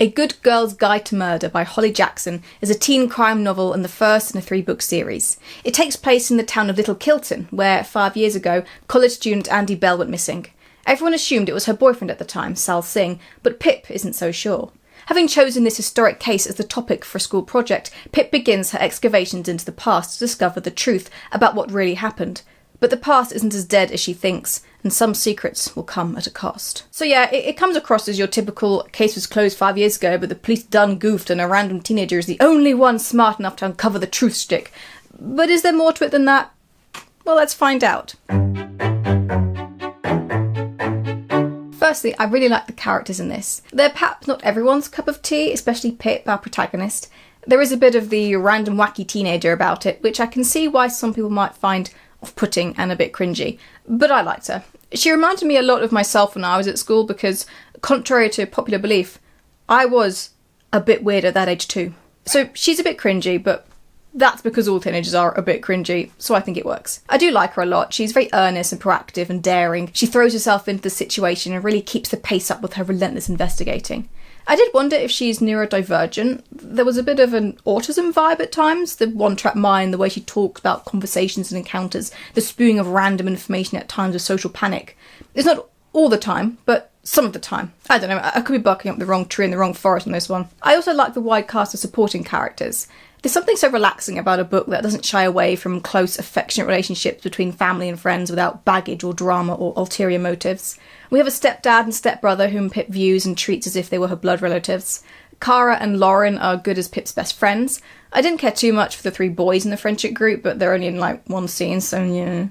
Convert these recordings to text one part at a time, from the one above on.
A Good Girl's Guide to Murder by Holly Jackson is a teen crime novel and the first in a 3-book series. It takes place in the town of Little Kilton, where 5 years ago, college student Andy Bell went missing. Everyone assumed it was her boyfriend at the time, Sal Singh, but Pip isn't so sure. Having chosen this historic case as the topic for a school project, Pip begins her excavations into the past to discover the truth about what really happened. But the past isn't as dead as she thinks, and some secrets will come at a cost. So yeah, it comes across as your typical case was closed 5 years ago, but the police done goofed and a random teenager is the only one smart enough to uncover the truth stick. But is there more to it than that? Well, let's find out. Firstly, I really like the characters in this. They're perhaps not everyone's cup of tea, especially Pip, our protagonist. There is a bit of the random wacky teenager about it, which I can see why some people might find off-putting and a bit cringy, but I liked her. She reminded me a lot of myself when I was at school because, contrary to popular belief, I was a bit weird at that age too. So she's a bit cringy, but that's because all teenagers are a bit cringy, so I think it works. I do like her a lot. She's very earnest and proactive and daring. She throws herself into the situation and really keeps the pace up with her relentless investigating. I did wonder if she's neurodivergent. There was a bit of an autism vibe at times, the one-track mind, the way she talks about conversations and encounters, the spewing of random information at times of social panic. It's not all the time, but some of the time. I don't know, I could be barking up the wrong tree in the wrong forest on this one. I also like the wide cast of supporting characters. There's something so relaxing about a book that doesn't shy away from close, affectionate relationships between family and friends without baggage or drama or ulterior motives. We have a stepdad and stepbrother whom Pip views and treats as if they were her blood relatives. Cara and Lauren are good as Pip's best friends. I didn't care too much for the 3 boys in the friendship group, but they're only in one scene, so yeah.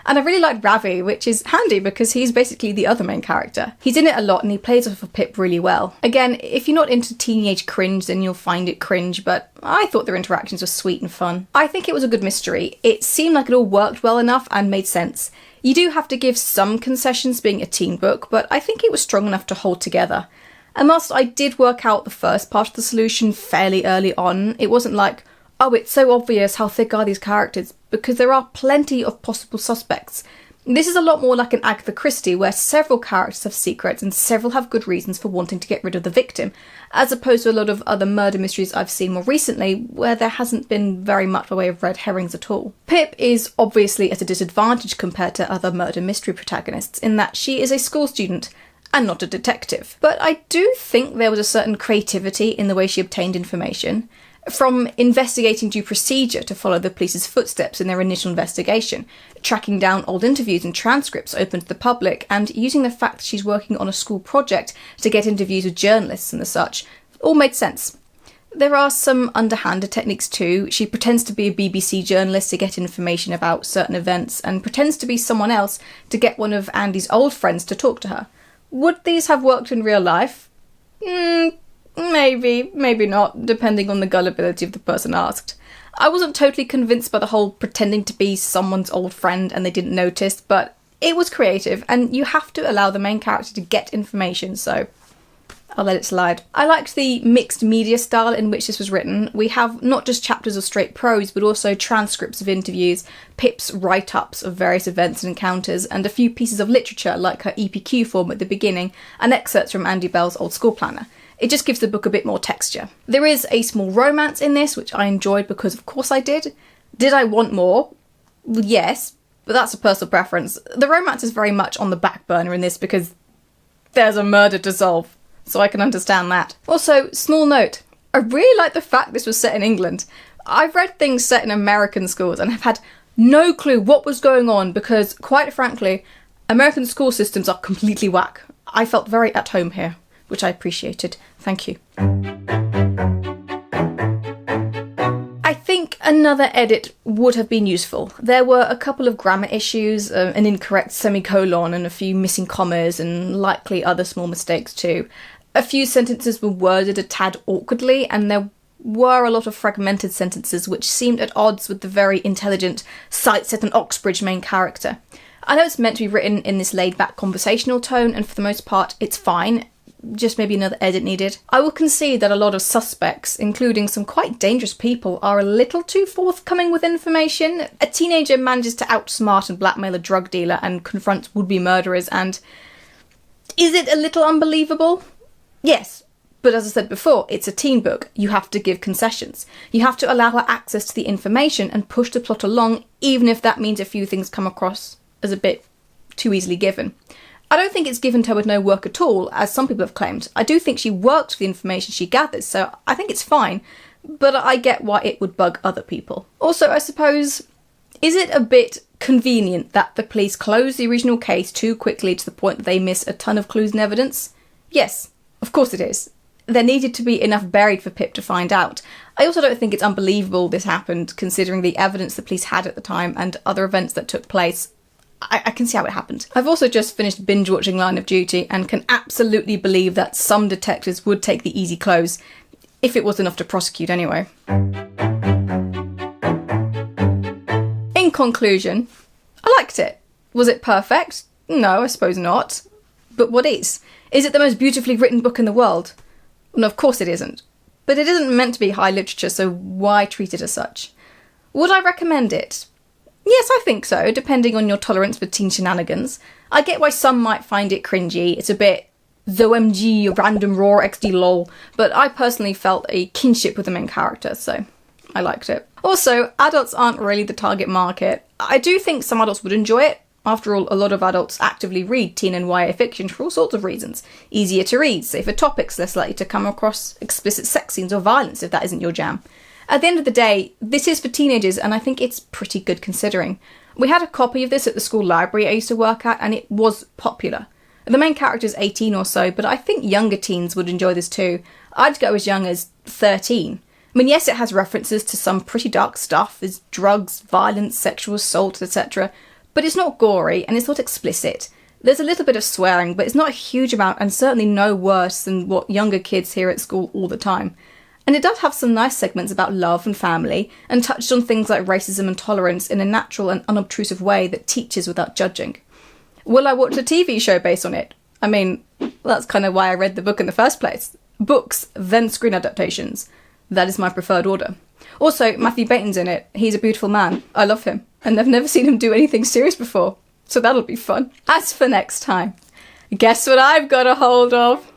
And I really like Ravi, which is handy because he's basically the other main character. He's in it a lot and he plays off of Pip really well. Again, if you're not into teenage cringe, then you'll find it cringe, but I thought their interactions were sweet and fun. I think it was a good mystery. It seemed like it all worked well enough and made sense. You do have to give some concessions being a teen book, but I think it was strong enough to hold together. And whilst I did work out the first part of the solution fairly early on, it wasn't like, oh, it's so obvious how thick are these characters, because there are plenty of possible suspects. This is a lot more like an Agatha Christie, where several characters have secrets and several have good reasons for wanting to get rid of the victim, as opposed to a lot of other murder mysteries I've seen more recently, where there hasn't been very much by way of red herrings at all. Pip is obviously at a disadvantage compared to other murder mystery protagonists, in that she is a school student, and not a detective. But I do think there was a certain creativity in the way she obtained information. From investigating due procedure to follow the police's footsteps in their initial investigation, tracking down old interviews and transcripts open to the public, and using the fact that she's working on a school project to get interviews with journalists and the such, all made sense. There are some underhanded techniques too. She pretends to be a BBC journalist to get information about certain events, and pretends to be someone else to get one of Andy's old friends to talk to her. Would these have worked in real life? Maybe, maybe not, depending on the gullibility of the person asked. I wasn't totally convinced by the whole pretending to be someone's old friend and they didn't notice, but it was creative, and you have to allow the main character to get information, so I'll let it slide. I liked the mixed media style in which this was written. We have not just chapters of straight prose, but also transcripts of interviews, Pip's write-ups of various events and encounters, and a few pieces of literature like her EPQ form at the beginning, and excerpts from Andy Bell's old school planner. It just gives the book a bit more texture. There is a small romance in this, which I enjoyed because of course I did. Did I want more? Yes, but that's a personal preference. The romance is very much on the back burner in this because there's a murder to solve, so I can understand that. Also, small note, I really like the fact this was set in England. I've read things set in American schools and have had no clue what was going on because, quite frankly, American school systems are completely whack. I felt very at home here, which I appreciated. Thank you. I think another edit would have been useful. There were a couple of grammar issues, an incorrect semicolon and a few missing commas and likely other small mistakes too. A few sentences were worded a tad awkwardly, and there were a lot of fragmented sentences which seemed at odds with the very intelligent, sight-set and Oxbridge main character. I know it's meant to be written in this laid-back conversational tone, and for the most part it's fine. Just maybe another edit needed. I will concede that a lot of suspects, including some quite dangerous people, are a little too forthcoming with information. A teenager manages to outsmart and blackmail a drug dealer and confront would-be murderers, and is it a little unbelievable? Yes, But as I said before, it's a teen book. You have to give concessions. You have to allow her access to the information and push the plot along, even if that means a few things come across as a bit too easily given. I don't think it's given to her with no work at all, as some people have claimed. I do think she worked for the information she gathers, so I think it's fine, but I get why it would bug other people. Also, I suppose, is it a bit convenient that the police close the original case too quickly to the point that they miss a ton of clues and evidence? Yes, of course it is. There needed to be enough buried for Pip to find out. I also don't think it's unbelievable this happened, considering the evidence the police had at the time and other events that took place. I can see how it happened. I've also just finished binge-watching Line of Duty and can absolutely believe that some detectives would take the easy close, if it was enough to prosecute anyway. In conclusion, I liked it. Was it perfect? No, I suppose not. But what is? Is it the most beautifully written book in the world? No, of course it isn't. But it isn't meant to be high literature, so why treat it as such? Would I recommend it? Yes, I think so, depending on your tolerance for teen shenanigans. I get why some might find it cringy. It's a bit OMG, random raw XD lol, but I personally felt a kinship with the main character, so I liked it. Also, adults aren't really the target market. I do think some adults would enjoy it. After all, a lot of adults actively read teen and YA fiction for all sorts of reasons. Easier to read, safer topics, less likely to come across explicit sex scenes or violence if that isn't your jam. At the end of the day, this is for teenagers, and I think it's pretty good considering. We had a copy of this at the school library I used to work at, and it was popular. The main character's 18 or so, but I think younger teens would enjoy this too. I'd go as young as 13. I mean, yes, it has references to some pretty dark stuff, there's drugs, violence, sexual assault, etc., but it's not gory, and it's not explicit. There's a little bit of swearing, but it's not a huge amount, and certainly no worse than what younger kids hear at school all the time. And it does have some nice segments about love and family, and touched on things like racism and tolerance in a natural and unobtrusive way that teaches without judging. Will I watch a TV show based on it? I mean, that's kind of why I read the book in the first place. Books, then screen adaptations. That is my preferred order. Also, Matthew Baton's in it. He's a beautiful man. I love him. And I've never seen him do anything serious before. So that'll be fun. As for next time, guess what I've got a hold of?